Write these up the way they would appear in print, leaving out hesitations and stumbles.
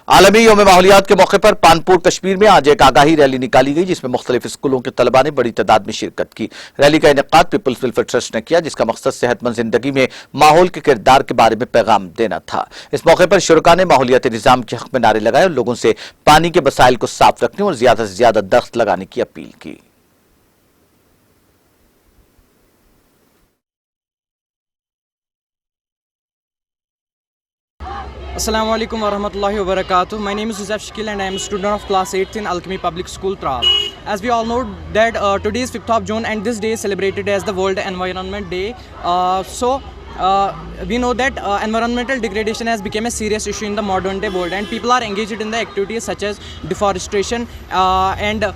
आलमी यौम माहौलियात के मौके पर पानपुर कश्मीर में आज एक आगाही रैली निकाली गई, जिसमें मुख्तलिफ स्कूलों के तलबा ने बड़ी तादाद में शिरकत की। रैली का इनेकाद पीपल्स वेलफेयर ट्रस्ट ने किया, जिसका मकसद सेहतमंद जिंदगी में माहौल के किरदार के बारे में पैगाम देना था। इस मौके पर शुरका ने माहौलियाती निजाम के हक में नारे लगाए और लोगों से पानी के वसाइल को साफ रखने और ज्यादा से ज्यादा दरख्त लगाने की अपील की। Assalamu alaikum warahmatullahi wabarakatuh. My name is Joseph Shakil and I am a student of class 8th in Alchemy Public School, Tral. As we all know that today is 5th of June and this day is celebrated as the World Environment Day. We know that environmental degradation has become a serious issue in the modern day world, and people are engaged in the activities such as deforestation and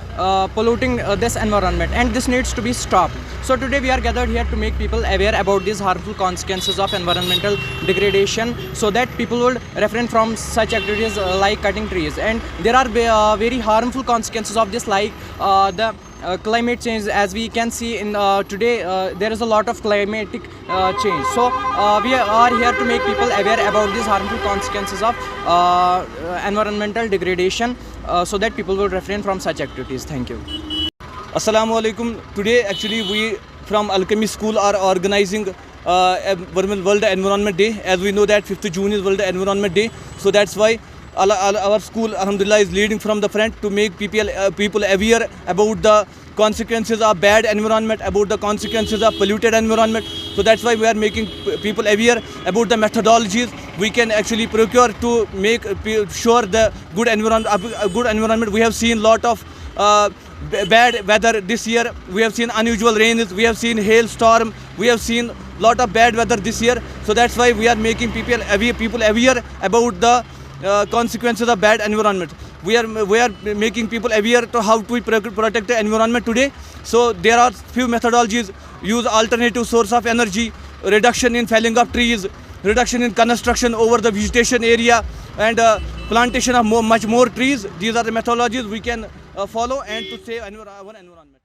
polluting this environment, and this needs to be stopped. So today we are gathered here to make people aware about these harmful consequences of environmental degradation, so that people will refrain from such activities like cutting trees. And there are very harmful consequences of this, like the climate change. As we can see in today there is a lot of climatic change. So we are here to make people aware about these harmful consequences of environmental degradation, so that people will refrain from such activities. Thank you. Assalamu alaikum. Today actually we from Alchemy School are organizing World Environment Day. As we know that 5th June is World Environment Day, so that's why our school alhamdulillah is leading from the front to make people aware about the consequences of bad environment, about the consequences of polluted environment. So that's why we are making people aware about the methodologies we can actually procure to make sure the good environment. We have seen lot of bad weather this year. We have seen unusual rains, we have seen hailstorm, we have seen lot of bad weather this year. So that's why we are making people aware about the consequences of bad environment. We are making people aware to how to protect the environment today. So there are few methodologies: use alternative source of energy, reduction in felling of trees, reduction in construction over the vegetation area, and plantation of much more trees. These are the methodologies we can follow and to save our environment.